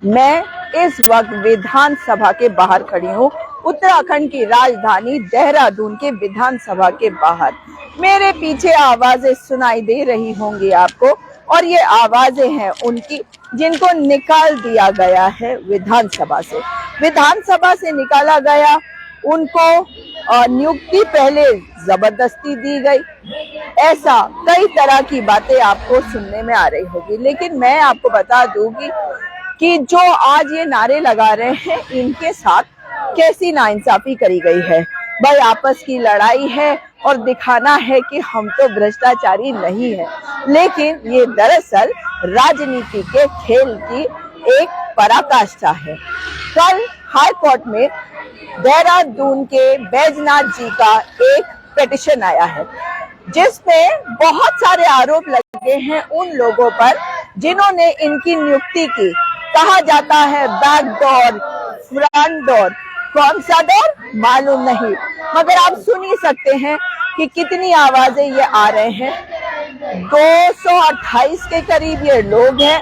मैं इस वक्त विधानसभा के बाहर खड़ी हूँ, उत्तराखंड की राजधानी देहरादून के विधानसभा के बाहर। मेरे पीछे आवाजें सुनाई दे रही होंगी आपको, और ये आवाजें हैं उनकी जिनको निकाल दिया गया है विधानसभा से। विधानसभा से निकाला गया, उनको नियुक्ति पहले जबरदस्ती दी गई, ऐसा कई तरह की बातें आपको सुनने में आ रही होगी। लेकिन मैं आपको बता दूंगी कि जो आज ये नारे लगा रहे हैं, इनके साथ कैसी नाइंसाफी करी गई है। भाई आपस की लड़ाई है और दिखाना है कि हम तो भ्रष्टाचारी नहीं है, लेकिन ये दरअसल राजनीति के खेल की एक पराकाष्ठा है। कल हाई कोर्ट में देहरादून के बैजनाथ जी का एक पिटीशन आया है, जिसमें बहुत सारे आरोप लगे हैं उन लोगों पर जिन्होंने इनकी नियुक्ति की। कहा जाता है बैक डोर, फ्रंट डोर, कौन सा डोर मालूम नहीं, मगर आप सुन ही सकते हैं कि कितनी आवाजें ये आ रहे हैं। 228 के करीब ये लोग हैं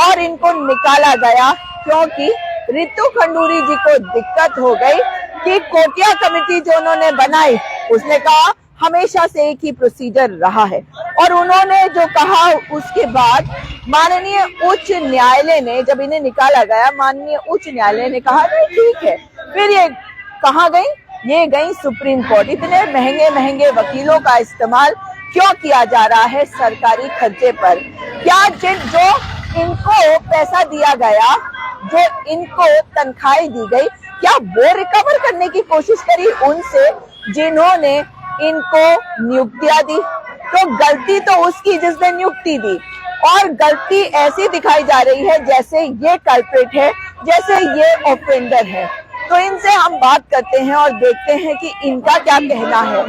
और इनको निकाला गया क्योंकि रितु खंडूरी जी को दिक्कत हो गई कि कोटिया कमेटी जो उन्होंने बनाई, उसने कहा हमेशा से एक ही प्रोसीजर रहा है, और उन्होंने जो कहा उसके बाद माननीय उच्च न्यायालय ने, जब इन्हें निकाला गया, माननीय उच्च न्यायालय ने कहा नहीं ठीक है। फिर ये कहाँ गई? ये गई सुप्रीम कोर्ट। इतने महंगे महंगे वकीलों का इस्तेमाल क्यों किया जा रहा है सरकारी खर्चे पर? क्या जो इनको पैसा दिया गया, जो इनको तनख्वाहें दी गई, क्या वो रिकवर करने की कोशिश करी उनसे जिन्होंने इनको नियुक्तियां दी? तो गलती तो उसकी जिसने नियुक्ति दी, और गलती ऐसी दिखाई जा रही है जैसे ये कल्प्रिट है, जैसे ये ऑफेंडर है। तो इनसे हम बात करते हैं और देखते हैं कि इनका क्या कहना है।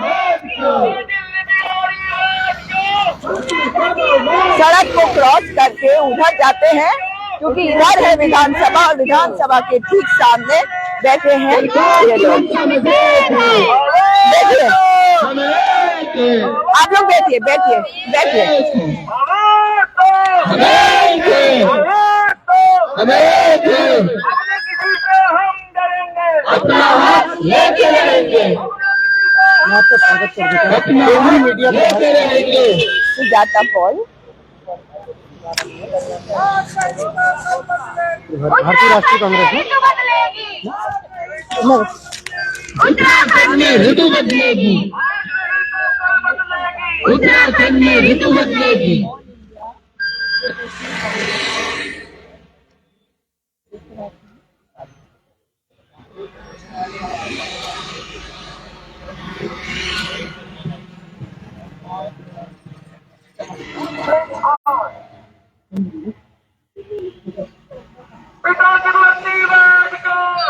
सड़क को क्रॉस करके उधर जाते हैं क्योंकि इधर है विधानसभा, और विधानसभा के ठीक सामने बैठे हैं ये लोग। देखिए, आप लोग बैठिए बैठिए बैठिए। अपना हाथ लेके रहेंगे, आपका स्वागत करते हैं। मीडिया लेके रहेंगे। सुजाता पॉल, भारतीय राष्ट्रीय कांग्रेस उत्तराखंड में ऋतु बदलेगी, उत्तराखंड में ऋतु बदलेगी।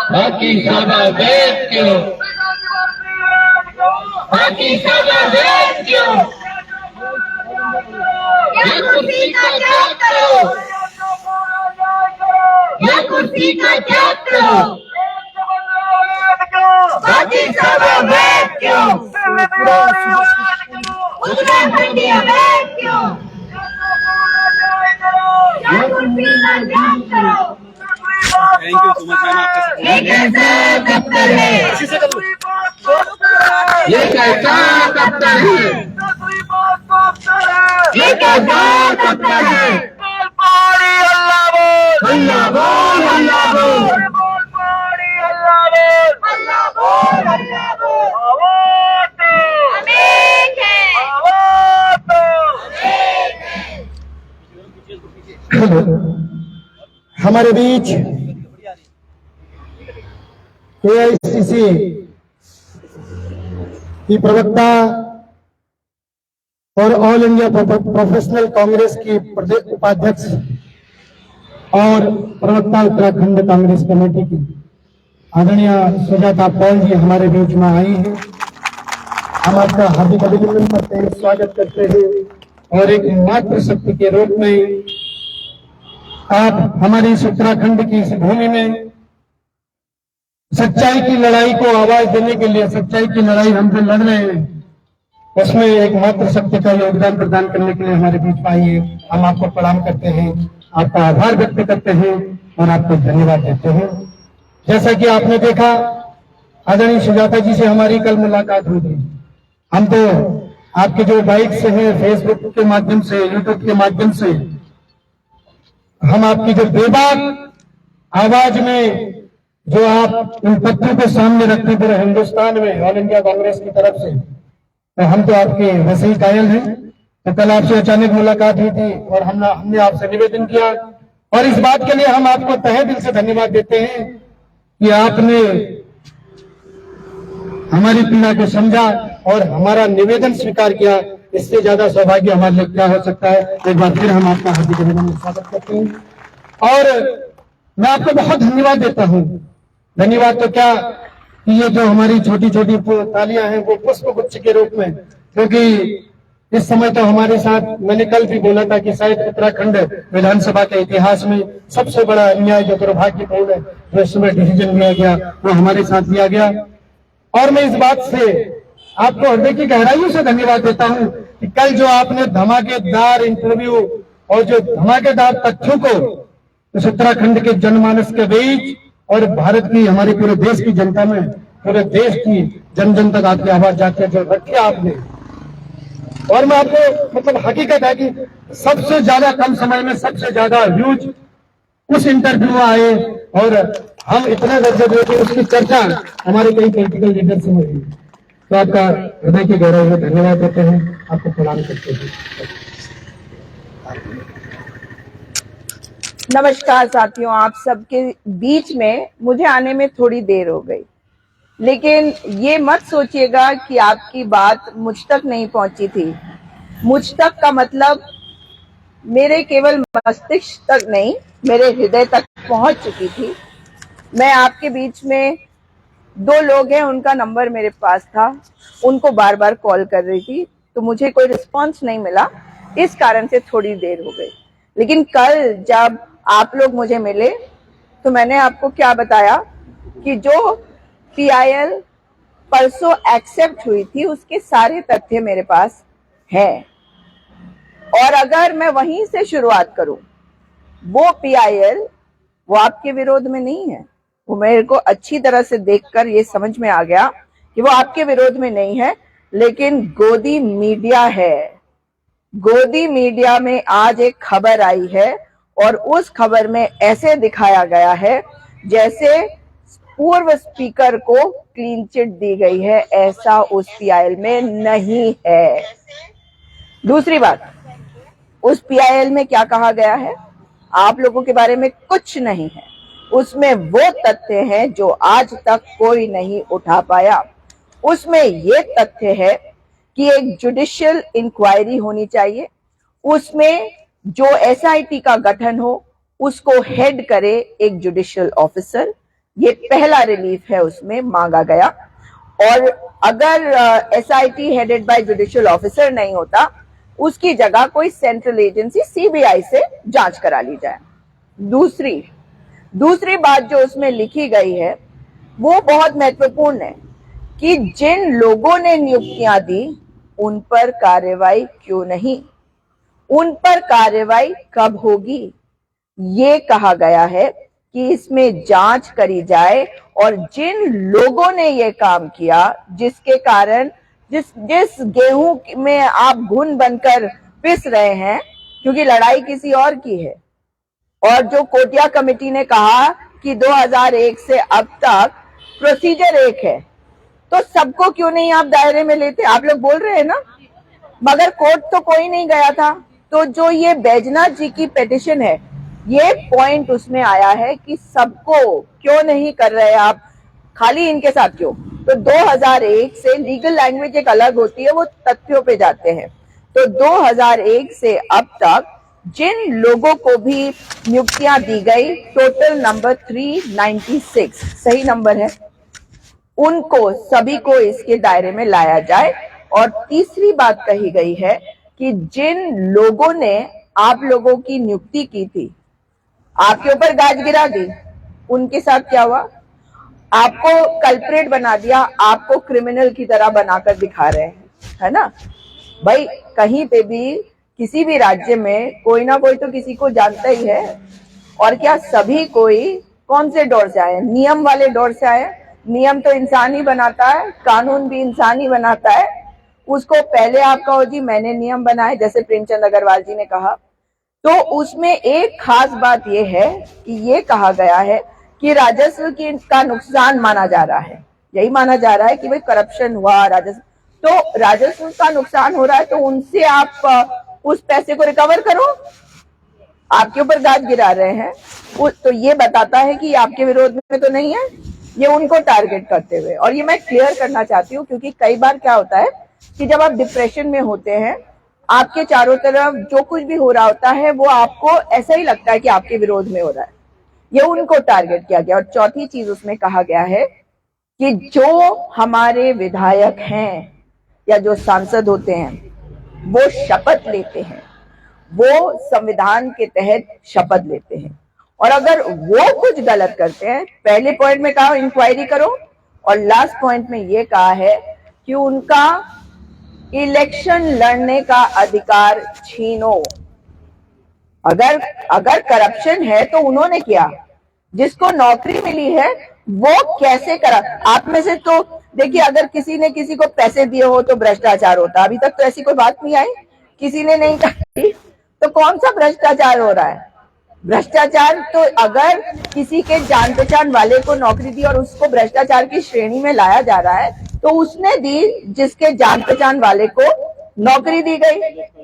बाकी सब वेद क्यों, बाकी सब वेद क्यों, ये कुर्सी का त्याग करो, ये कुर्सी का त्याग करो, बाकी सब वेद क्यों, उत्तराखंडी वेद क्यों, ये कुर्सी का त्याग करो। Thank you so much ma'am, आपका ये कैसा दफ्तर है, ये कैसा दफ्तर है, ये कैसा दफ्तर है। अल्लाह बोल, अल्लाह बोल, अल्लाह बोल, अल्लाह बोल, अल्लाह बोल। हमारे बीच एआईसीसी की प्रवक्ता और ऑल इंडिया प्रोफेशनल कांग्रेस की उपाध्यक्ष और प्रवक्ता उत्तराखंड कांग्रेस कमेटी की आदरणीय सुजाता पॉल जी हमारे बीच में आई हैं। हम आपका हार्दिक अभिनंदन करते हैं, स्वागत करते हैं, और एक मातृ शक्ति के रूप में आप हमारी इस उत्तराखंड की इस भूमि में सच्चाई की लड़ाई को आवाज देने के लिए, सच्चाई की लड़ाई हम जो लड़ रहे हैं उसमें एक मातृ शक्ति का योगदान प्रदान करने के लिए हमारे बीच आई है। हम आपको प्रणाम करते हैं, आपका आभार व्यक्त करते हैं और आपको धन्यवाद देते हैं। जैसा कि आपने देखा, आदरणीय सुजाता जी से हमारी कल मुलाकात हुई थी। हम तो आपके जो बाइक से हैं, फेसबुक के माध्यम से, यूट्यूब के माध्यम से हम आपकी जो बेबाक आवाज में जो आप इन तथ्यों को सामने रखते पूरे हिंदुस्तान में ऑल इंडिया कांग्रेस की तरफ से, तो हम तो आपके वैसे ही कायल हैं। तो कल आपसे अचानक मुलाकात हुई थी और हमने आपसे निवेदन किया और इस बात के लिए हम आपको तहे दिल से धन्यवाद देते हैं कि आपने हमारी पीड़ा को समझा और हमारा निवेदन स्वीकार किया। इससे ज्यादा सौभाग्य हमारे लिए क्या हो सकता है। एक बार फिर हम आपका हार्दिक अभिनंदन स्वागत करते हैं और मैं आपको बहुत धन्यवाद देता हूं। धन्यवाद तो क्या कि ये जो हमारी छोटी छोटी तालियां हैं वो पुष्प गुच्छ के रूप में, क्योंकि इस समय तो हमारे साथ, मैंने कल भी बोला था कि शायद उत्तराखंड विधानसभा के इतिहास में सबसे बड़ा अन्याय जो दुर्भाग्यपूर्ण है जो इस समय डिसीजन लिया गया वो हमारे साथ लिया गया। और मैं इस बात से आपको हृदय की गहराइयों से धन्यवाद देता हूं कि कल जो आपने धमाकेदार इंटरव्यू और जो धमाकेदार तथ्यों को इस उत्तराखंड के जनमानस के बीच और भारत की, हमारे पूरे देश की जनता में, पूरे देश की जन जन तक आपकी आवाज जाती है जो रखी आपने। और मैं आपको मतलब हकीकत है कि सबसे ज्यादा कम समय में सबसे ज्यादा व्यूज उस इंटरव्यू में आए और हम इतना गजब हुए कि उसकी चर्चा हमारे कई पॉलिटिकल लीडर से हुई। तो आपका हृदय की गहराई में धन्यवाद देते हैं, आपको प्रणाम करते हैं। नमस्कार साथियों, आप सबके बीच में मुझे आने में थोड़ी देर हो गई, लेकिन ये मत सोचिएगा कि आपकी बात मुझ तक नहीं पहुंची थी। मुझ तक का मतलब मेरे केवल मस्तिष्क तक नहीं, मेरे हृदय तक पहुंच चुकी थी। मैं आपके बीच में, दो लोग हैं उनका नंबर मेरे पास था, उनको बार बार कॉल कर रही थी, तो मुझे कोई रिस्पांस नहीं मिला, इस कारण से थोड़ी देर हो गई। लेकिन कल जब आप लोग मुझे मिले तो मैंने आपको क्या बताया कि जो PIL परसों एक्सेप्ट हुई थी उसके सारे तथ्य मेरे पास हैं। और अगर मैं वहीं से शुरुआत करूं, वो PIL वो आपके विरोध में नहीं है। वो मेरे को अच्छी तरह से देखकर ये समझ में आ गया कि वो आपके विरोध में नहीं है, लेकिन गोदी मीडिया है। गोदी मीडिया में आज एक खबर आई है और उस खबर में ऐसे दिखाया गया है जैसे पूर्व स्पीकर को क्लीन चिट दी गई है। ऐसा उस PIL में नहीं है। दूसरी बात, उस PIL में क्या कहा गया है, आप लोगों के बारे में कुछ नहीं है। उसमें वो तथ्य हैं जो आज तक कोई नहीं उठा पाया। उसमें ये तथ्य है कि एक जुडिशियल इंक्वायरी होनी चाहिए, उसमें जो SIT का गठन हो उसको हेड करे एक जुडिशियल ऑफिसर। ये पहला रिलीफ है उसमें मांगा गया। और अगर SIT headed by judicial officer नहीं होता, उसकी जगह कोई सेंट्रल एजेंसी CBI से जांच करा ली जाए। दूसरी बात जो उसमें लिखी गई है वो बहुत महत्वपूर्ण है कि जिन लोगों ने नियुक्तियां दी उन पर कार्रवाई क्यों नहीं, उन पर कार्रवाई कब होगी। ये कहा गया है कि इसमें जांच करी जाए और जिन लोगों ने ये काम किया, जिसके कारण जिस गेहूं में आप घुन बनकर पिस रहे हैं, क्योंकि लड़ाई किसी और की है। और जो कोटिया कमेटी ने कहा कि 2001 से अब तक प्रोसीजर एक है, तो सबको क्यों नहीं आप दायरे में लेते। आप लोग बोल रहे हैं ना, मगर कोर्ट तो कोई नहीं गया था। तो जो ये बैजनाथ जी की पिटीशन है, ये पॉइंट उसमें आया है कि सबको क्यों नहीं कर रहे आप, खाली इनके साथ क्यों। तो 2001 से लीगल लैंग्वेज एक अलग होती है, वो तथ्यों पे जाते हैं। तो 2001 से अब तक जिन लोगों को भी नियुक्तियां दी गई, टोटल नंबर 396 सही नंबर है, उनको सभी को इसके दायरे में लाया जाए। और तीसरी बात कही गई है कि जिन लोगों ने आप लोगों की नियुक्ति की थी, आपके ऊपर गाज गिरा दी, उनके साथ क्या हुआ, आपको कल्प्रेट बना दिया, आपको क्रिमिनल की तरह बनाकर दिखा रहे हैं, है ना भाई। कहीं पे भी किसी भी राज्य में कोई ना कोई तो किसी को जानता ही है। और क्या सभी कोई कौन से डर से आए? नियम वाले डर से आए। नियम तो इंसान ही बनाता है, कानून भी इंसान ही बनाता है। उसको पहले आप कहो जी मैंने नियम बनाए, जैसे प्रेमचंद अग्रवाल जी ने कहा, तो उसमें एक खास बात यह है कि ये कहा गया है कि राजस्व का नुकसान माना जा रहा है। यही माना जा रहा है कि भाई करप्शन हुआ, राजस्व, तो राजस्व का नुकसान हो रहा है, तो उनसे आप उस पैसे को रिकवर करो। आपके ऊपर गाज गिरा रहे हैं, तो ये बताता है कि आपके विरोध में तो नहीं है, ये उनको टारगेट करते हुए। और ये मैं क्लियर करना चाहती हूँ, क्योंकि कई बार क्या होता है कि जब आप डिप्रेशन में होते हैं, आपके चारों तरफ जो कुछ भी हो रहा होता है वो आपको ऐसा ही लगता है कि आपके विरोध में हो रहा है। ये उनको टारगेट किया गया। और चौथी चीज उसमें कहा गया है कि जो हमारे विधायक हैं या जो सांसद होते हैं वो शपथ लेते हैं, वो संविधान के तहत शपथ लेते हैं, और अगर वो कुछ गलत करते हैं, पहले पॉइंट में कहा इंक्वायरी करो, और लास्ट पॉइंट में ये कहा है कि उनका इलेक्शन लड़ने का अधिकार छीनो। अगर करप्शन है तो उन्होंने किया, जिसको नौकरी मिली है वो कैसे करा? आप में से तो देखिए, अगर किसी ने किसी को पैसे दिए हो तो भ्रष्टाचार होता, अभी तक तो ऐसी कोई बात नहीं आई, किसी ने नहीं कही, तो कौन सा भ्रष्टाचार हो रहा है? भ्रष्टाचार तो अगर किसी के जान पहचान वाले को नौकरी दी और उसको भ्रष्टाचार की श्रेणी में लाया जा रहा है, तो उसने दी जिसके जान पहचान वाले को नौकरी दी गई,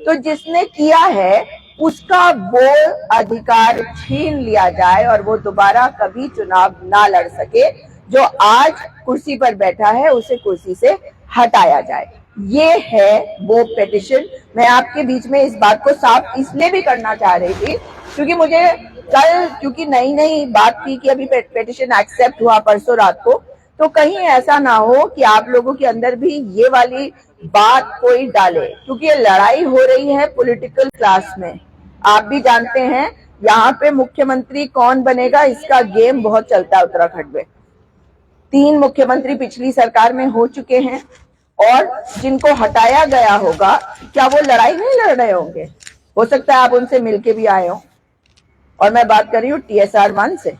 तो जिसने किया है उसका वो अधिकार छीन लिया जाए और वो दोबारा कभी चुनाव ना लड़ सके। जो आज कुर्सी पर बैठा है उसे कुर्सी से हटाया जाए। ये है वो पिटीशन। मैं आपके बीच में इस बात को साफ इसलिए भी करना चाह रही थी क्योंकि मुझे कल, क्योंकि नई नई बात थी कि अभी पिटीशन एक्सेप्ट हुआ परसों रात को, तो कहीं ऐसा ना हो कि आप लोगों के अंदर भी ये वाली बात कोई डाले, क्योंकि ये लड़ाई हो रही है पॉलिटिकल क्लास में। आप भी जानते हैं यहाँ पे मुख्यमंत्री कौन बनेगा, इसका गेम बहुत चलता है उत्तराखंड में। 3 मुख्यमंत्री पिछली सरकार में हो चुके हैं, और जिनको हटाया गया होगा, क्या वो लड़ाई नहीं लड़ रहे होंगे? हो सकता है आप उनसे मिलके भी आए हो, और मैं बात कर रही हूँ TSR 1 से,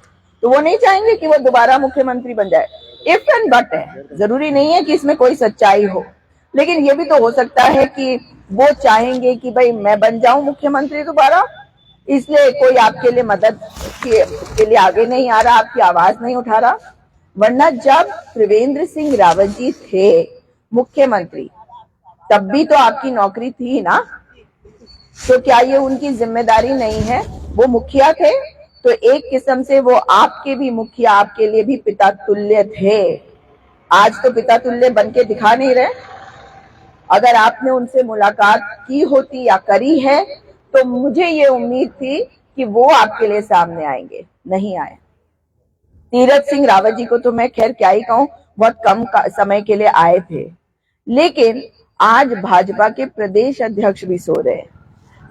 तो वो नहीं चाहेंगे कि वो दोबारा मुख्यमंत्री बन जाए। इफ एंड बट है, जरूरी नहीं है कि इसमें कोई सच्चाई हो, लेकिन ये भी तो हो सकता है कि वो चाहेंगे कि भाई मैं बन जाऊं मुख्यमंत्री दोबारा, इसलिए कोई आपके लिए मदद के लिए आगे नहीं आ रहा, आपकी आवाज नहीं उठा रहा। वरना जब त्रिवेंद्र सिंह रावत जी थे मुख्यमंत्री, तब भी तो आपकी नौकरी थी ना, तो क्या ये उनकी जिम्मेदारी नहीं है? वो मुखिया थे, तो एक किस्म से वो आपके भी मुखिया, आपके लिए भी पिता तुल्य थे। आज तो पिता तुल्य बन के दिखा नहीं रहे। अगर आपने उनसे मुलाकात की होती या करी है, तो मुझे ये उम्मीद थी कि वो आपके लिए सामने आएंगे, नहीं आए। तीरथ सिंह रावत जी को तो मैं खैर क्या ही कहूं, बहुत कम समय के लिए आए थे, लेकिन आज भाजपा के प्रदेश अध्यक्ष भी सो रहे हैं।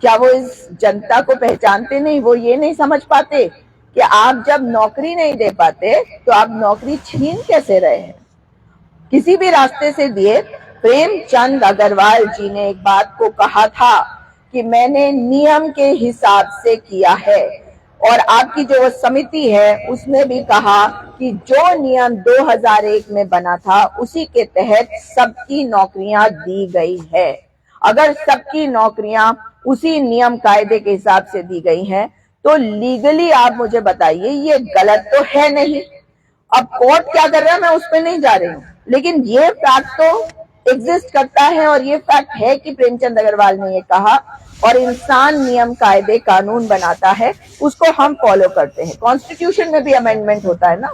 क्या वो इस जनता को पहचानते नहीं? वो ये नहीं समझ पाते कि आप जब नौकरी नहीं दे पाते तो आप नौकरी छीन कैसे रहे हैं? किसी भी रास्ते से दिए। प्रेमचंद अग्रवाल जी ने एक बात को कहा था कि मैंने नियम के हिसाब से किया है, और आपकी जो समिति है उसने भी कहा कि जो नियम 2001 में बना था उसी के तहत सबकी नौकरियां दी गई है। अगर सबकी नौकरियां उसी नियम कायदे के हिसाब से दी गई हैं, तो लीगली आप मुझे बताइए ये गलत तो है नहीं। अब कोर्ट क्या कर रहा है मैं उस पर नहीं जा रही हूँ, लेकिन ये फैक्ट तो एग्जिस्ट करता है, और ये फैक्ट है कि प्रेमचंद अग्रवाल ने ये कहा, और इंसान नियम कायदे कानून बनाता है, उसको हम फॉलो करते हैं। कॉन्स्टिट्यूशन में भी अमेंडमेंट होता है ना,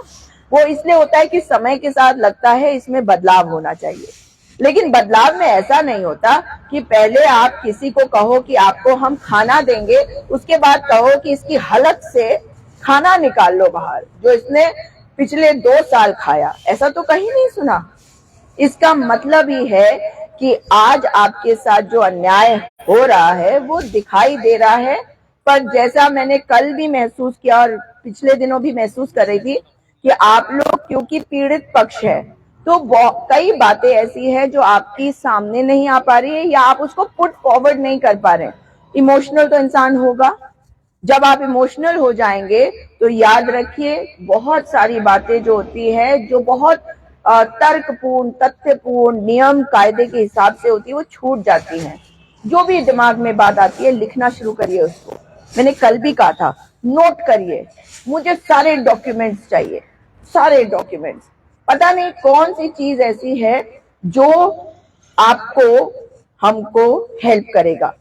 वो इसलिए होता है कि समय के साथ लगता है इसमें बदलाव होना चाहिए, लेकिन बदलाव में ऐसा नहीं होता कि पहले आप किसी को कहो कि आपको हम खाना देंगे, उसके बाद कहो कि इसकी हलक से खाना निकाल लो बाहर, जो इसने पिछले 2 साल खाया। ऐसा तो कहीं नहीं सुना। इसका मतलब ही है कि आज आपके साथ जो अन्याय हो रहा है वो दिखाई दे रहा है, पर जैसा मैंने कल भी महसूस किया और पिछले दिनों भी महसूस कर रही थी कि आप लोग क्योंकि पीड़ित पक्ष है, तो कई बातें ऐसी है जो आपकी सामने नहीं आ पा रही है, या आप उसको पुट फॉरवर्ड नहीं कर पा रहे हैं, इमोशनल तो इंसान होगा। जब आप इमोशनल हो जाएंगे तो याद रखिए बहुत सारी बातें जो होती है, जो बहुत तर्कपूर्ण, तथ्यपूर्ण, नियम कायदे के हिसाब से होती है, वो छूट जाती हैं। जो भी दिमाग में बात आती है लिखना शुरू करिए उसको। मैंने कल भी कहा था, नोट करिए। मुझे सारे डॉक्यूमेंट्स चाहिए, सारे डॉक्यूमेंट्स। पता नहीं कौन सी चीज ऐसी है जो आपको, हमको हेल्प करेगा।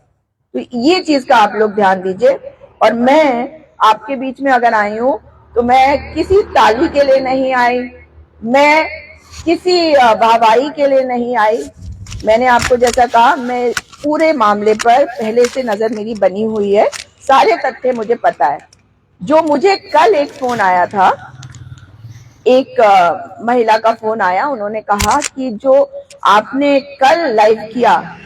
तो ये चीज का आप लोग ध्यान दीजिए। और मैं आपके बीच में अगर आई हूं तो मैं किसी ताली के लिए नहीं आई, मैं किसी वाहवाही के लिए नहीं आई। मैंने आपको जैसा कहा, मैं पूरे मामले पर पहले से नजर मेरी बनी हुई है, सारे तथ्य मुझे पता है। जो मुझे कल एक फोन आया था, एक महिला का फोन आया, उन्होंने कहा कि जो आपने कल लाइव किया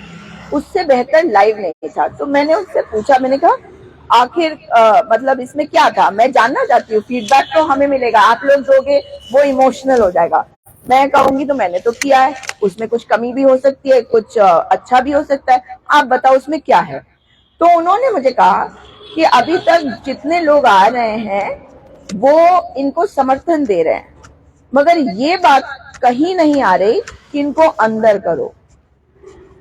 उससे बेहतर लाइव नहीं था। तो मैंने उससे पूछा, मैंने कहा आखिर मतलब इसमें क्या था, मैं जानना चाहती हूँ। फीडबैक तो हमें मिलेगा, आप लोग दोगे वो इमोशनल हो जाएगा। मैं कहूंगी तो मैंने तो किया है, उसमें कुछ कमी भी हो सकती है, कुछ अच्छा भी हो सकता है, आप बताओ उसमें क्या है। तो उन्होंने मुझे कहा कि अभी तक जितने लोग आ रहे हैं वो इनको समर्थन दे रहे हैं, मगर ये बात कहीं नहीं आ रही कि इनको अंदर करो।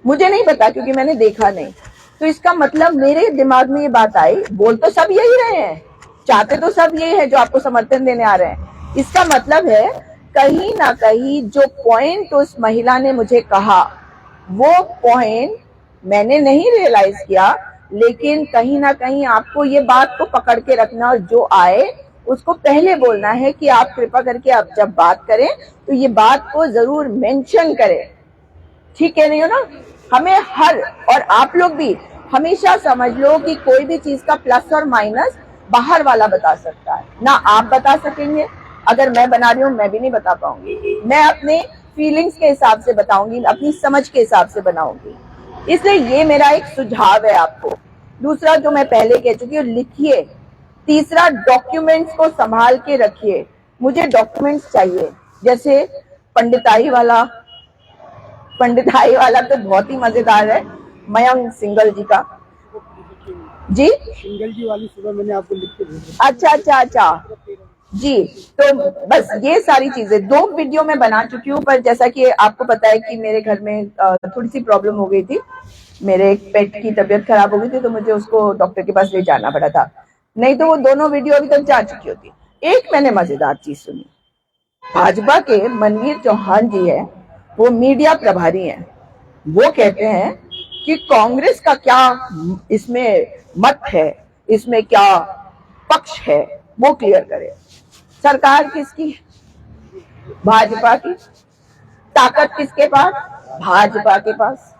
मुझे नहीं पता क्योंकि मैंने देखा नहीं। तो इसका मतलब मेरे दिमाग में ये बात आई, बोल तो सब यही रहे हैं, चाहते तो सब यही है जो आपको समर्थन देने आ रहे हैं। इसका मतलब है कहीं ना कहीं जो पॉइंट उस महिला ने मुझे कहा, वो पॉइंट मैंने नहीं रियलाइज किया, लेकिन कहीं ना कहीं आपको ये बात को पकड़ के रखना और जो आए उसको पहले बोलना है कि आप कृपा करके आप जब बात करें तो ये बात को जरूर मेंशन करें। ठीक कह रही हो ना? हमें और आप लोग भी हमेशा समझ लो कि कोई भी चीज का प्लस और माइनस बाहर वाला बता सकता है, ना आप बता सकेंगे। अगर मैं बना रही हूं मैं भी नहीं बता पाऊंगी, मैं अपने फीलिंग्स के हिसाब से बताऊंगी, अपनी समझ के हिसाब से बनाऊंगी। इसलिए ये मेरा एक सुझाव है आपको। दूसरा जो मैं पहले कह चुकी हूँ, लिखिए। तीसरा, डॉक्यूमेंट्स को संभाल के रखिए। मुझे डॉक्यूमेंट्स चाहिए, जैसे पंडिताई वाला तो बहुत ही मजेदार है, मयंक सिंगल जी का। जी सिंगल जी वाली सुबह मैंने आपको लिख के भेजी। अच्छा जी। तो बस ये सारी चीजें 2 वीडियो में बना चुकी हूँ, पर जैसा कि आपको पता है कि मेरे घर में थोड़ी सी प्रॉब्लम हो गई थी, मेरे एक पेट की तबीयत खराब हो गई थी, तो मुझे उसको डॉक्टर के पास ले जाना पड़ा था, नहीं तो वो दोनों वीडियो अभी तक जा चुकी होती। एक मैंने मजेदार चीज सुनी, भाजपा के मनवीर चौहान जी है, वो मीडिया प्रभारी हैं। वो कहते हैं कि कांग्रेस का क्या इसमें मत है, इसमें क्या पक्ष है, वो क्लियर करे। सरकार किसकी है? भाजपा की। ताकत किसके पास? भाजपा के पास।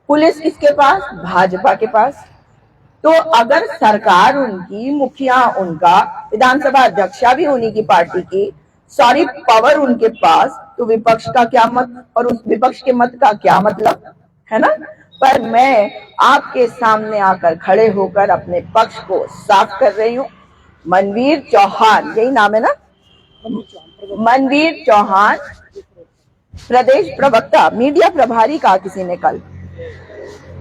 पुलिस किसके पास? भाजपा के पास। तो अगर सरकार उनकी, मुखिया उनका, विधानसभा अध्यक्षा भी उन्हीं की पार्टी की, सारी पावर उनके पास, तो विपक्ष का क्या मत और उस विपक्ष के मत का क्या मतलब, है ना? पर मैं आपके सामने आकर खड़े होकर अपने पक्ष को साफ कर रही हूँ। मनवीर चौहान, यही नाम है ना? मनवीर चौहान, प्रदेश प्रवक्ता, मीडिया प्रभारी कहा किसी ने कल,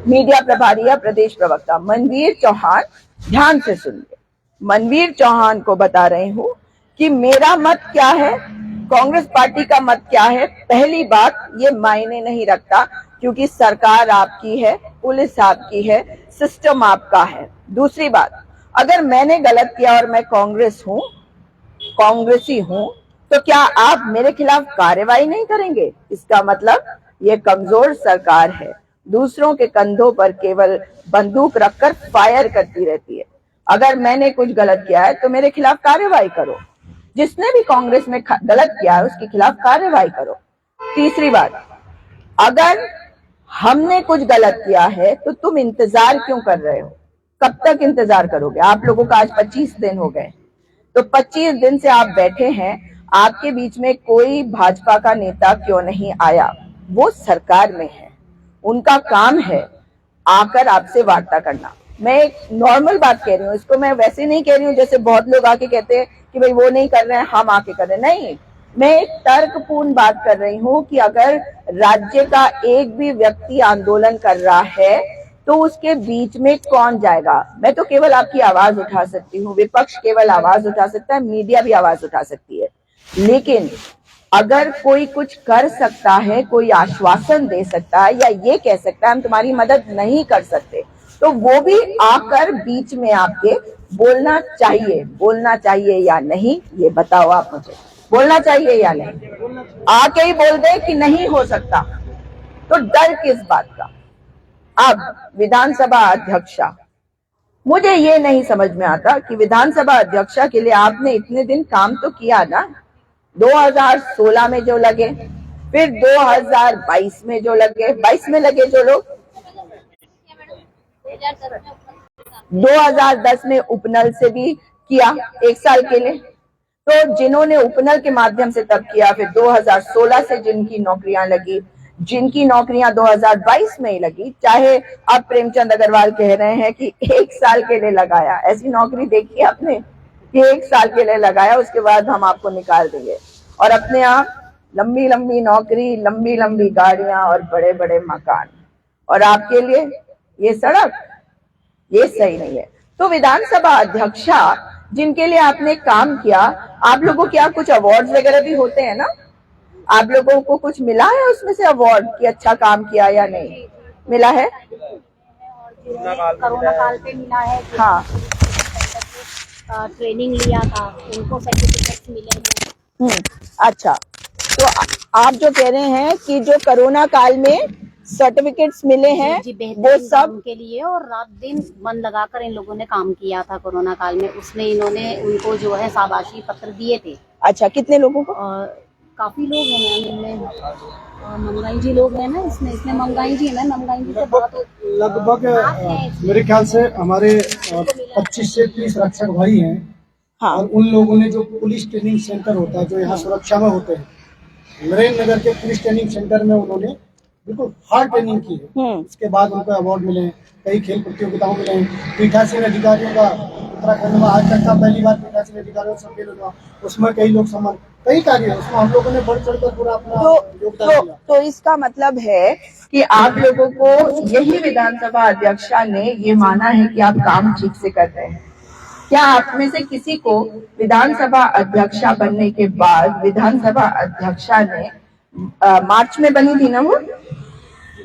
मीडिया प्रभारी या प्रदेश प्रवक्ता मनवीर चौहान। ध्यान से सुनिए, मनवीर चौहान को बता रही हूं कि मेरा मत क्या है, कांग्रेस पार्टी का मत क्या है। पहली बात, ये मायने नहीं रखता, क्योंकि सरकार आपकी है, पुलिस आपकी है, सिस्टम आपका है। दूसरी बात, अगर मैंने गलत किया और मैं कांग्रेसी हूं, तो क्या आप मेरे खिलाफ कार्रवाई नहीं करेंगे? इसका मतलब ये कमजोर सरकार है, दूसरों के कंधों पर केवल बंदूक रखकर फायर करती रहती है। अगर मैंने कुछ गलत किया है तो मेरे खिलाफ कार्रवाई करो, जिसने भी कांग्रेस में गलत किया है उसके खिलाफ कार्रवाई करो। तीसरी बात, अगर हमने कुछ गलत किया है तो तुम इंतजार क्यों कर रहे हो? कब तक इंतजार करोगे? आप लोगों का आज 25 दिन हो गए, तो 25 दिन से आप बैठे हैं, आपके बीच में कोई भाजपा का नेता क्यों नहीं आया? वो सरकार में है, उनका काम है आकर आपसे वार्ता करना। मैं एक नॉर्मल बात कह रही हूँ, इसको मैं वैसे नहीं कह रही हूँ जैसे बहुत लोग आके कहते हैं कि भाई वो नहीं कर रहे हैं हम आके कर रहे हैं। नहीं, मैं एक तर्कपूर्ण बात कर रही हूँ कि अगर राज्य का एक भी व्यक्ति आंदोलन कर रहा है तो उसके बीच में कौन जाएगा? मैं तो केवल आपकी आवाज उठा सकती हूँ, विपक्ष केवल आवाज उठा सकता है, मीडिया भी आवाज उठा सकती है, लेकिन अगर कोई कुछ कर सकता है, कोई आश्वासन दे सकता है या ये कह सकता है हम तुम्हारी मदद नहीं कर सकते, तो वो भी आकर बीच में आपके बोलना चाहिए या नहीं? ये बताओ आप मुझे, बोलना चाहिए या नहीं? आके ही बोल दे कि नहीं हो सकता, तो डर किस बात का? अब विधानसभा अध्यक्षा, मुझे ये नहीं समझ में आता कि विधानसभा अध्यक्षा के लिए आपने इतने दिन काम तो किया ना, 2016 में जो लगे, फिर 2022 में जो लगे, 22 में लगे जो लोग, 2010 में उपनल से भी किया 1 साल के लिए, तो जिन्होंने उपनल के माध्यम से तब किया, फिर 2016 से जिनकी नौकरियां लगी, जिनकी नौकरियां 2022 में ही लगी, चाहे अब प्रेमचंद अग्रवाल कह रहे हैं कि 1 साल के लिए लगाया, ऐसी नौकरी देखी आपने कि 1 साल के लिए लगाया, उसके बाद हम आपको निकाल देंगे, और अपने आप लंबी लंबी नौकरी, लंबी लंबी गाड़ियां और बड़े बड़े मकान, और आपके लिए ये सड़क, ये सही नहीं है। तो विधानसभा अध्यक्षा जिनके लिए आपने काम किया, आप लोगों को क्या कुछ अवार्ड्स वगैरह भी होते हैं ना? आप लोगों को कुछ मिला है उसमें से अवार्ड कि अच्छा काम किया या नहीं मिला है? कोरोना काल पे मिला है। हाँ, ट्रेनिंग लिया था, उनको सर्टिफिकेट मिले हैं। अच्छा, तो आप जो कह रहे हैं कि जो कोरोना काल में सर्टिफिकेट्स मिले हैं जी, वो बेहतरीन सब काम के लिए, और रात दिन मन लगाकर इन लोगों ने काम किया था कोरोना काल में, उसमें इन्होंने उनको जो है शाबाशी पत्र दिए थे। अच्छा, कितने लोगों को? काफी लोग हैं मैम इनमें, मंगाई जी लोग हैं ना इसमें मंगाई जी है ना, मंगाई जी से बात लगभग मेरे ख्याल से हमारे 25 से 30 रक्षक भाई हैं। हाँ, और उन लोगों ने जो पुलिस ट्रेनिंग सेंटर होता है जो यहाँ सुरक्षा में होते हैं, नरेंद्र नगर के पुलिस ट्रेनिंग सेंटर में उन्होंने बिल्कुल हार्ड ट्रेनिंग की है। उसके बाद उनको अवार्ड मिले हैं, कई खेल प्रतियोगिताओं में मिले हैं। पीठासीन अधिकारियों का उत्तराखंड में आज तक का पहली बार पीठासीन अधिकारियों का सम्मेलन हुआ, उसमें कई लोग सम्मान, कई कार्य है उसमें हम लोगों ने बढ़ चढ़ कर पूरा अपना योगदान दिया। तो इसका मतलब है कि आप लोगों को यही विधानसभा अध्यक्षा ने ये माना है कि आप काम ठीक से कर रहे हैं। क्या आप में से किसी को विधानसभा अध्यक्षा बनने के बाद, विधानसभा अध्यक्षा ने मार्च में बनी थी ना, वो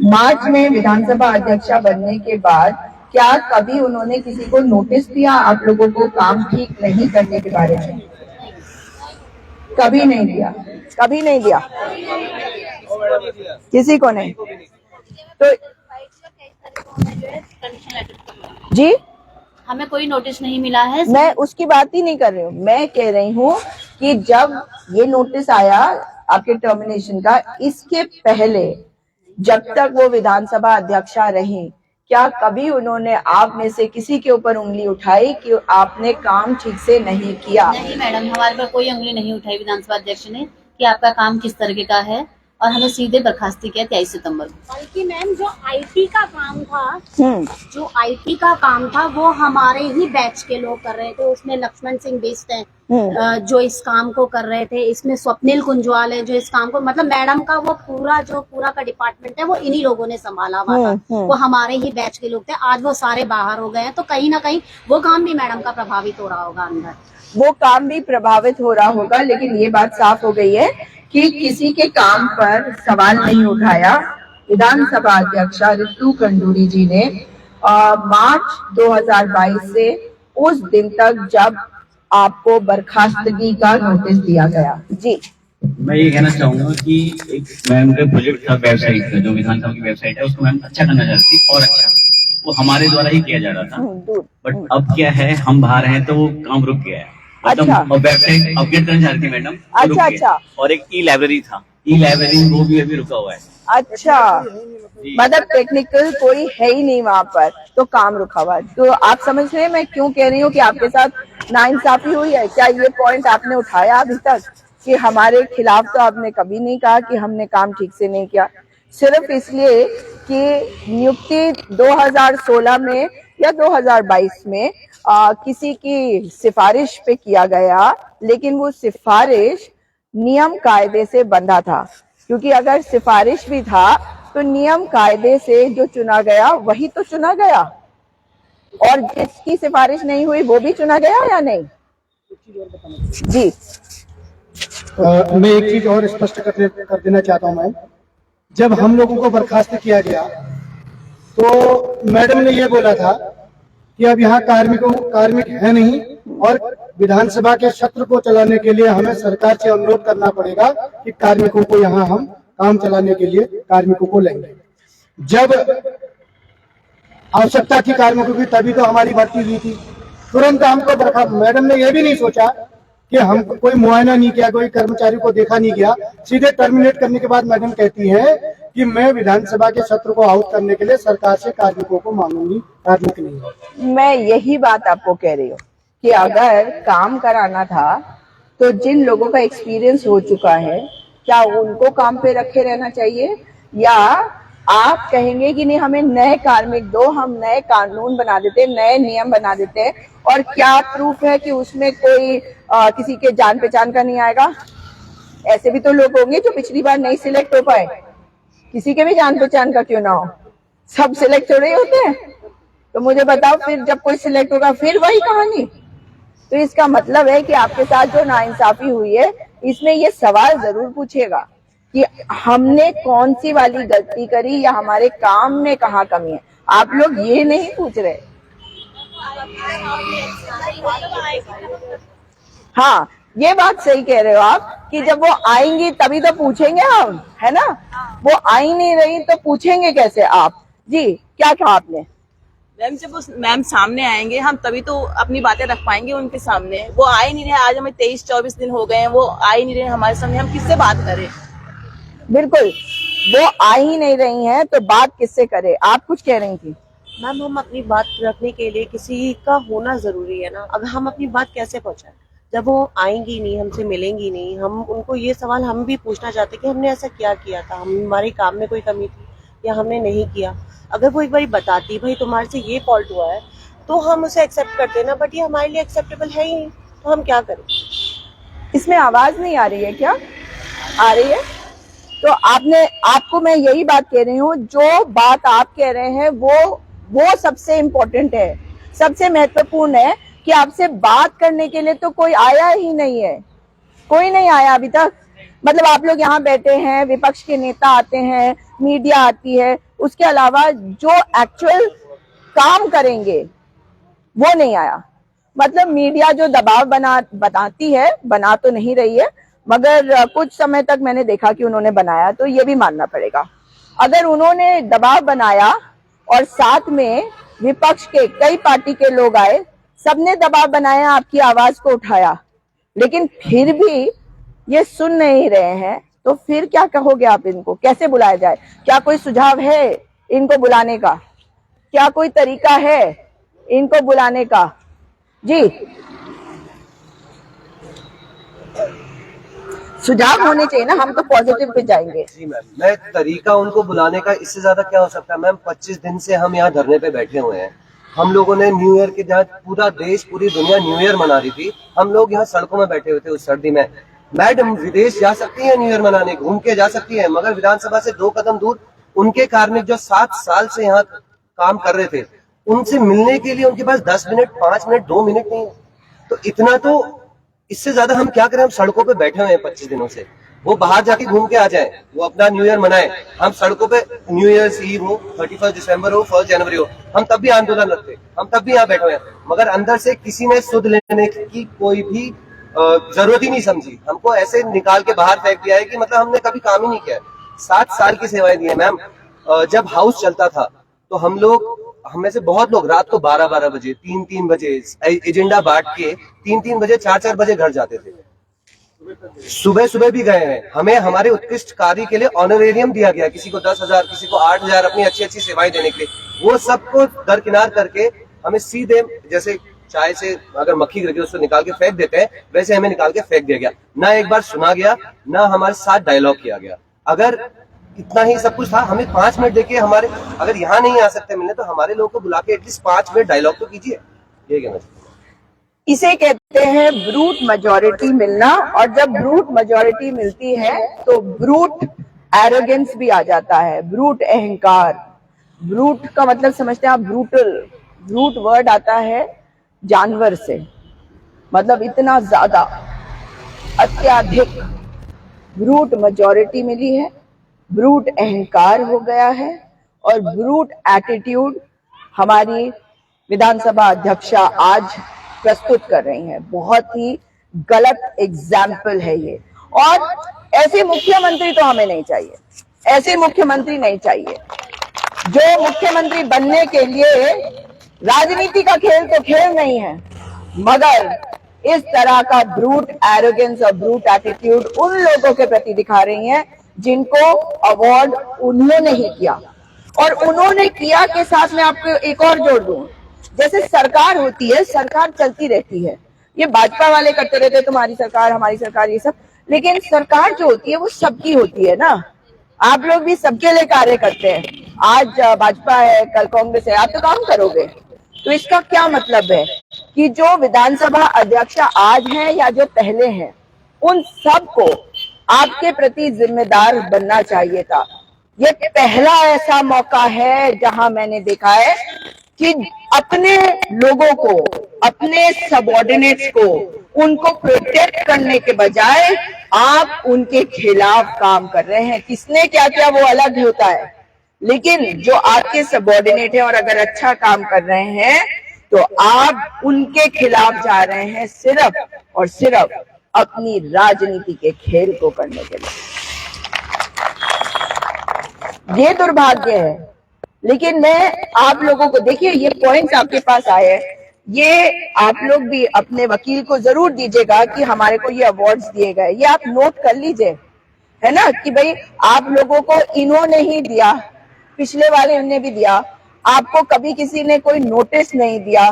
मार्च में विधानसभा अध्यक्षा बनने के बाद क्या कभी उन्होंने किसी को नोटिस दिया आप लोगों को काम ठीक नहीं करने के बारे में? कभी नहीं दिया, कभी नहीं दिया, किसी को नहीं। तो जी, हमें कोई नोटिस नहीं मिला है। मैं उसकी बात ही नहीं कर रही हूँ, मैं कह रही हूँ कि जब ये नोटिस आया आपके टर्मिनेशन का, इसके पहले जब तक वो विधानसभा अध्यक्षा रही, क्या कभी उन्होंने आप में से किसी के ऊपर उंगली उठाई कि आपने काम ठीक से नहीं किया? नहीं मैडम, हमारे पर कोई उंगली नहीं उठाई विधानसभा अध्यक्ष ने कि आपका काम किस तरीके का है, और हमें सीधे बर्खास्ती किया 23 सितंबर को। बल्कि मैम जो आईटी का काम था वो हमारे ही बैच के लोग कर रहे थे। उसमें लक्ष्मण सिंह बिष्ट हैं जो इस काम को कर रहे थे, इसमें स्वप्निल कुंजवाल है जो इस काम को, मतलब मैडम का वो पूरा का डिपार्टमेंट है वो इन्हीं लोगों ने संभाला हुआ था। वो हमारे ही बैच के लोग थे। आज वो सारे बाहर हो गए हैं, तो कहीं ना कहीं वो काम भी मैडम का प्रभावित हो रहा होगा अंदर, वो काम भी प्रभावित हो रहा होगा। लेकिन ये बात साफ हो गई है कि किसी के काम पर सवाल नहीं उठाया। विधानसभा अध्यक्षा रितु खंडूरी जी ने मार्च 2022 से उस दिन तक जब आपको बर्खास्तगी का नोटिस दिया गया। जी, मैं ये कहना चाहूंगा कि एक मैम का प्रोजेक्ट था, वेबसाइट का जो विधानसभा की वेबसाइट है उसको मैम अच्छा करना चाहती थी, और अच्छा वो हमारे द्वारा ही किया जा रहा था। बट अब क्या है, हम बाहर हैं तो वो काम रुक गया है। अच्छा, वेबसाइट अपडेट करना चाह रही थी मैडम। अच्छा। और एक ई लाइब्रेरी था, ई लाइब्रेरी वो भी अभी रुका हुआ है। अच्छा, मतलब टेक्निकल कोई है ही नहीं वहाँ पर, तो काम रुका हुआ है। तो आप समझ रहे हैं मैं क्यों कह रही हूँ कि आपके साथ नाइंसाफी हुई है? क्या ये पॉइंट आपने उठाया अभी तक कि हमारे खिलाफ? तो आपने कभी नहीं कहा कि हमने काम ठीक से नहीं किया, सिर्फ इसलिए कि नियुक्ति 2016 में या 2022 में किसी की सिफारिश पे किया गया, लेकिन वो सिफारिश नियम कायदे से बंधा था। क्योंकि अगर सिफारिश भी था तो नियम कायदे से जो चुना गया वही तो चुना गया, और जिसकी सिफारिश नहीं हुई वो भी चुना गया या नहीं? जी मैं एक चीज और स्पष्ट कर देना चाहता हूं मैम। जब हम लोगों को बर्खास्त किया गया तो मैडम ने ये बोला था कि अब यहाँ कार्मिक है नहीं, और विधानसभा के सत्र को चलाने के लिए हमें सरकार से अनुरोध करना पड़ेगा कि कार्मिकों को यहाँ हम काम चलाने के लिए कार्मिकों को लेंगे। जब आवश्यकता थी कार्मिकों की तभी तो हमारी भर्ती हुई थी। तुरंत हमको बर्खास्त, मैडम ने यह भी नहीं सोचा कि हम कोई मुआयना नहीं किया, कोई कर्मचारी को देखा नहीं गया, सीधे टर्मिनेट करने के बाद मैडम कहती है कि मैं विधानसभा के सत्र को आउट करने के लिए सरकार से कार्मिकों को मांगूंगी, कार्मिक नहीं। मैं यही बात आपको कह रही हूँ कि अगर काम कराना था तो जिन लोगों का एक्सपीरियंस हो चुका है क्या उनको काम पे रखे रहना चाहिए, या आप कहेंगे कि नहीं हमें नए कार्मिक दो, हम नए कानून बना देते, नए नियम बना देते हैं, और क्या प्रूफ है कि उसमें कोई किसी के जान पहचान का नहीं आएगा? ऐसे भी तो लोग होंगे जो पिछली बार नहीं सिलेक्ट हो पाए, किसी के भी जान पहचान का क्यों ना हो, सब सिलेक्ट हो रहे होते हैं। तो मुझे बताओ फिर जब कोई सिलेक्ट होगा फिर वही कहानी। तो इसका मतलब है कि आपके साथ जो नाइंसाफी हुई है इसमें ये सवाल जरूर पूछेगा कि हमने कौन सी वाली गलती करी या हमारे काम में कहाँ कमी है। आप लोग ये नहीं पूछ रहे। हाँ, ये बात सही कह रहे हो आप कि जब वो आएंगी तभी तो पूछेंगे हम, है ना? वो आई नहीं रही तो पूछेंगे कैसे आप? जी क्या कहा आपने? मैम जब उस मैम सामने आएंगे हम तभी तो अपनी बातें रख पाएंगे उनके सामने। वो आ ही नहीं रहे, आज हमें 23-24 दिन हो गए हैं, वो आ ही नहीं रहे हमारे सामने, हम किससे बात करें? बिल्कुल, वो आ ही नहीं रही हैं तो बात किससे करें? आप कुछ कह रही थी। मैम हम अपनी बात रखने के लिए किसी का होना जरूरी है ना। अगर हम अपनी बात कैसे पहुंचाएं जब वो आएंगी नहीं, हमसे मिलेंगी नहीं। हम उनको ये सवाल हम भी पूछना चाहते कि हमने ऐसा क्या किया था, हमारे काम में कोई कमी थी या हमने नहीं किया। अगर वो एक बार बताती भाई तुम्हारे से ये फॉल्ट हुआ है तो हम उसे एक्सेप्ट करते ना, बट ये हमारे लिए एक्सेप्टेबल है ही नहीं, तो हम क्या करें? इसमें आवाज नहीं आ रही है क्या? आ रही है? तो आपको मैं यही बात कह रही हूँ, जो बात आप कह रहे हैं वो सबसे इम्पोर्टेंट है, सबसे महत्वपूर्ण है कि आपसे बात करने के लिए तो कोई आया ही नहीं है, कोई नहीं आया अभी तक। मतलब आप लोग यहाँ बैठे हैं, विपक्ष के नेता आते हैं, मीडिया आती है, उसके अलावा जो एक्चुअल काम करेंगे वो नहीं आया। मतलब मीडिया जो दबाव बनाती है, बना तो नहीं रही है, मगर कुछ समय तक मैंने देखा कि उन्होंने बनाया, तो ये भी मानना पड़ेगा। अगर उन्होंने दबाव बनाया और साथ में विपक्ष के कई पार्टी के लोग आए, सबने दबाव बनाया, आपकी आवाज को उठाया, लेकिन फिर भी ये सुन नहीं रहे हैं, तो फिर क्या कहोगे आप? इनको कैसे बुलाया जाए? क्या कोई सुझाव है इनको बुलाने का? क्या कोई तरीका है इनको बुलाने का? जी सुझाव होने चाहिए ना, हम तो पॉजिटिव पे जाएंगे। जी मैम, मैं तरीका उनको बुलाने का इससे ज्यादा क्या हो सकता है मैम? 25 दिन से हम यहाँ धरने पे बैठे हुए हैं। हम लोगों ने न्यू ईयर के, जहाँ पूरा देश पूरी दुनिया न्यू ईयर मना रही थी, हम लोग यहाँ सड़कों में बैठे हुए थे उस सर्दी में। मैडम विदेश जा सकती है न्यू ईयर मनाने, घूम के जा सकती है, मगर विधानसभा से 2 कदम दूर उनके कार्मिक जो 7 साल से यहाँ काम कर रहे थे, उनसे मिलने के लिए उनके पास 10 मिनट, 5 मिनट, 2 मिनट नहीं है। तो इतना तो, इससे ज्यादा हम क्या करें? हम सड़कों पे बैठे हुए हैं 25 दिनों से। वो बाहर जाके घूम के आ जाए, वो अपना न्यू ईयर मनाए, हम सड़कों पे न्यू ईयर ईव हो, 31 दिसंबर हो, 1 जनवरी हो, हम तब भी आंदोलन रखते, हम तब भी यहाँ बैठे हुए हैं। मगर अंदर से किसी ने सुध लेने की कोई भी जरूरत ही नहीं समझी। हमको ऐसे निकाल के बाहर फेंक दिया है कि मतलब हमने कभी काम ही नहीं किया। 7 साल की सेवाएं दी है मैम। जब हाउस चलता था तो हम में से बहुत लोग रात को 12-12 बजे, 3-3 बजे एजेंडा बांट के 3-3 बजे, 4-4 बजे घर जाते थे। सुबह भी गए हैं। हमें हमारे उत्कृष्ट कार्य के लिए ऑनरेरियम दिया गया, किसी को 10,000, किसी को 8,000 अपनी अच्छी सेवाएं देने के लिए। वो सबको दरकिनार करके हमें सीधे, जैसे चाय से अगर मक्खी गिर गई उसको निकाल के फेंक देते हैं, वैसे हमें निकाल के फेंक दिया गया। ना एक बार सुना गया, ना हमारे साथ डायलॉग किया गया। अगर इतना ही सब कुछ था, हमें 5 मिनट देखिए, हमारे अगर यहाँ नहीं आ सकते मिलने तो हमारे लोगों को बुला के एटलीस्ट 5 मिनट डायलॉग तो कीजिए। ये कहना चाहिए। इसे कहते हैं ब्रूट मेजॉरिटी मिलना, और जब ब्रूट मेजॉरिटी मिलती है तो ब्रूट एरोगेंस भी आ जाता है, ब्रूट अहंकार। ब्रूट का मतलब समझते हैं आप, ब्रूटल। ब्रूट वर्ड आता है जानवर से, मतलब इतना ज्यादा, अत्याधिक। ब्रूट मेजॉरिटी मिली है, ब्रूट अहंकार हो गया है, और ब्रूट एटीट्यूड हमारी विधानसभा अध्यक्षा आज प्रस्तुत कर रही हैं। बहुत ही गलत एग्जाम्पल है ये। और ऐसे मुख्यमंत्री तो हमें नहीं चाहिए, ऐसे मुख्यमंत्री नहीं चाहिए। जो मुख्यमंत्री बनने के लिए राजनीति का खेल तो खेल नहीं है, मगर इस तरह का ब्रूट एरोगेंस और ब्रूट एटीट्यूड उन लोगों के प्रति दिखा रही हैं जिनको अवार्ड उन्होंने ही किया। और उन्होंने किया के साथ में आपको एक और जोड़ दूं, जैसे सरकार होती है, सरकार चलती रहती है, ये भाजपा वाले करते रहते हैं तुम्हारी सरकार, हमारी सरकार, ये सब, लेकिन सरकार जो होती है वो सबकी होती है ना। आप लोग भी सबके लिए कार्य करते हैं। आज भाजपा है, कल कांग्रेस है, आप तो काम करोगे। तो इसका क्या मतलब है कि जो विधानसभा अध्यक्ष आज हैं या जो पहले हैं, उन सबको आपके प्रति जिम्मेदार बनना चाहिए था। ये पहला ऐसा मौका है जहां मैंने देखा है कि अपने लोगों को, अपने सबऑर्डिनेट्स को, उनको प्रोटेक्ट करने के बजाय आप उनके खिलाफ काम कर रहे हैं। किसने क्या किया वो अलग होता है, लेकिन जो आपके सबऑर्डिनेट है और अगर अच्छा काम कर रहे हैं तो आप उनके खिलाफ जा रहे हैं, सिर्फ और सिर्फ अपनी राजनीति के खेल को करने के लिए। ये दुर्भाग्य है। लेकिन मैं आप लोगों को, देखिए ये पॉइंट्स आपके पास आए हैं, ये आप लोग भी अपने वकील को जरूर दीजिएगा कि हमारे को ये अवार्ड्स दिए गए, ये आप नोट कर लीजिए, है ना, कि भाई आप लोगों को इन्होंने ही दिया, पिछले वाले ने भी दिया, आपको कभी किसी ने कोई नोटिस नहीं दिया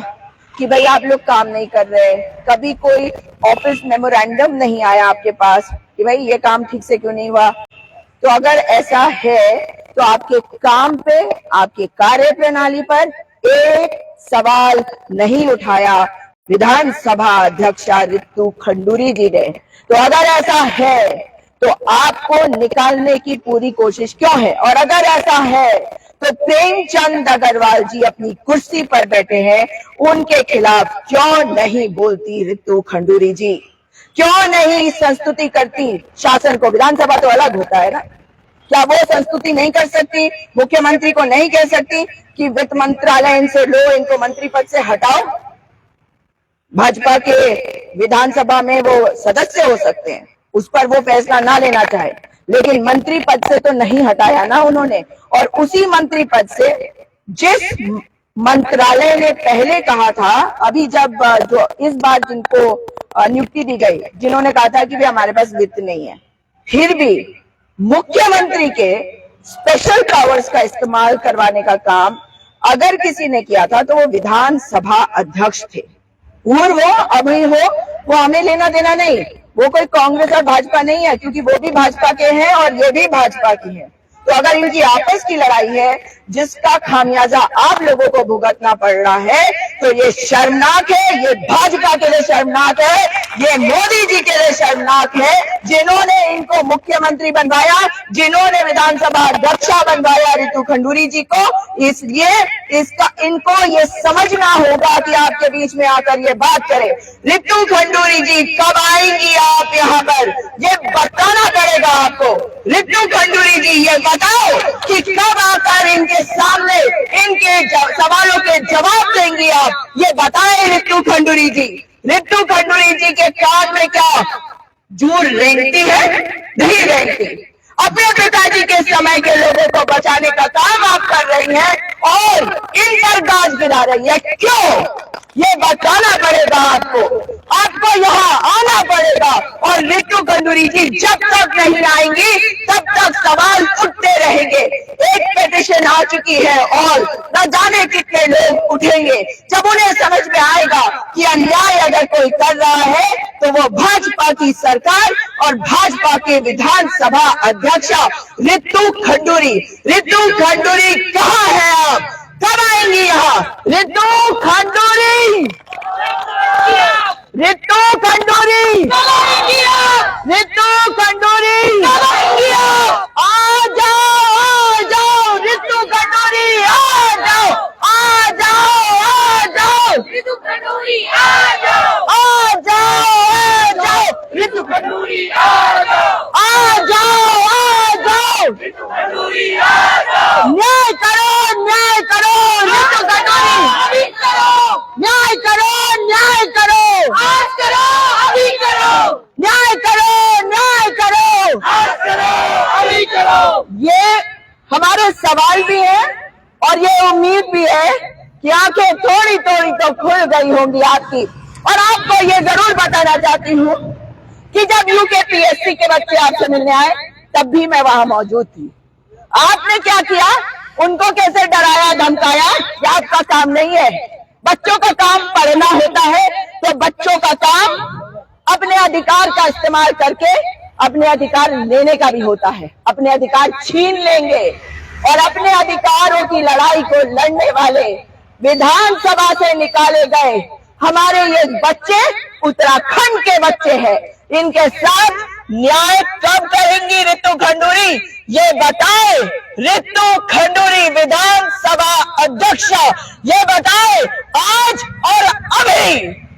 कि भाई आप लोग काम नहीं कर रहे, कभी कोई ऑफिस मेमोरेंडम नहीं आया आपके पास कि भाई ये काम ठीक से क्यों नहीं हुआ। तो अगर ऐसा है तो आपके काम पे, आपके कार्य प्रणाली पर एक सवाल नहीं उठाया विधानसभा अध्यक्षा रितु खंडूरी जी ने। तो अगर ऐसा है तो आपको निकालने की पूरी कोशिश क्यों है? और अगर ऐसा है तो प्रेमचंद अग्रवाल जी अपनी कुर्सी पर बैठे हैं, उनके खिलाफ क्यों नहीं बोलती रितु खंडूरी जी? क्यों नहीं संस्तुति करती शासन को? विधानसभा तो अलग होता है ना, क्या वो संस्तुति नहीं कर सकती? मुख्यमंत्री को नहीं कह सकती कि वित्त मंत्रालय इनसे लो, इनको मंत्री पद से हटाओ? भाजपा के विधानसभा में वो सदस्य हो सकते हैं, उस पर वो फैसला ना लेना चाहे, लेकिन मंत्री पद से तो नहीं हटाया ना उन्होंने। और उसी मंत्री पद से जिस मंत्रालय ने पहले कहा था, अभी जब जो इस बार जिनको नियुक्ति दी गई, जिन्होंने कहा था कि भाई हमारे पास वित्त नहीं है, फिर भी मुख्यमंत्री के स्पेशल पावर्स का इस्तेमाल करवाने का काम अगर किसी ने किया था तो वो विधानसभा अध्यक्ष थे। और वो अभी हो, वो हमें लेना देना नहीं, वो कोई कांग्रेस और भाजपा नहीं है, क्योंकि वो भी भाजपा के हैं और ये भी भाजपा की है। तो अगर इनकी आपस की लड़ाई है जिसका खामियाजा आप लोगों को भुगतना पड़ रहा है, तो ये शर्मनाक है, ये भाजपा के लिए शर्मनाक है, ये मोदी जी के लिए शर्मनाक है, जिन्होंने इनको मुख्यमंत्री बनवाया, जिन्होंने विधानसभा अध्यक्षा बनवाया रितु खंडूरी जी को। इसलिए इनको ये समझना होगा कि आपके बीच में आकर ये बात करें। रितु खंडूरी जी कब आएंगी आप यहाँ पर, ये बताना पड़ेगा आपको। रितु खंडूरी जी ये बताओ कि कब आकर इनके सामने इनके सवालों के जवाब देंगी आप, ये बताएं रितु खंडूरी जी। रितु खंडूरी जी के कान में क्या जूर रेंगती है? नहीं रेंगती। अपने पिताजी के समय के लोगों को बचाने का काम आप कर रही हैं और इन पर गाज गिरा रही है। क्यों? ये बताना पड़ेगा आपको, आपको यहाँ आना पड़ेगा। और रितु खंडूरी जी जब तक नहीं आएंगी तब तक सवाल उठते रहेंगे। एक पिटीशन आ चुकी है और न जाने कितने लोग उठेंगे। जब उन्हें समझ में आएगा कि अन्याय अगर कोई कर रहा है तो वो भाजपा की सरकार और भाजपा के विधानसभा अध्यक्षा रितु खंडूरी। रितु खंडूरी कहाँ है आप? कब आएंगी यहाँ? रितु खंडूरी, रितु खंडूरी, रितु खंडूरी, आज आ जाओ, आ जाओ, न्याय करो, न्याय करो, ऋतु खंडूरी, न्याय करो, न्याय करो, आज करो, अभी करो, न्याय करो, न्याय करो, आज करो, अभी करो। ये हमारे सवाल भी है और ये उम्मीद भी है कि आंखें थोड़ी थोड़ी तो खुल गई होंगी आपकी। और आपको ये जरूर बताना चाहती हूँ कि जब यूकेपीएससी के बच्चे आपसे मिलने आए तब भी मैं वहां मौजूद थी। आपने क्या किया, उनको कैसे डराया धमकाया, ये आपका काम नहीं है। बच्चों का काम पढ़ना होता है तो बच्चों का काम अपने अधिकार का इस्तेमाल करके अपने अधिकार लेने का भी होता है। अपने अधिकार छीन लेंगे और अपने अधिकारों की लड़ाई को लड़ने वाले विधानसभा से निकाले गए हमारे ये बच्चे उत्तराखंड के बच्चे हैं। इनके साथ न्याय कब करेंगी ऋतु खंडूरी, ये बताए। ऋतु खंडूरी विधानसभा अध्यक्ष ये बताए आज और अभी।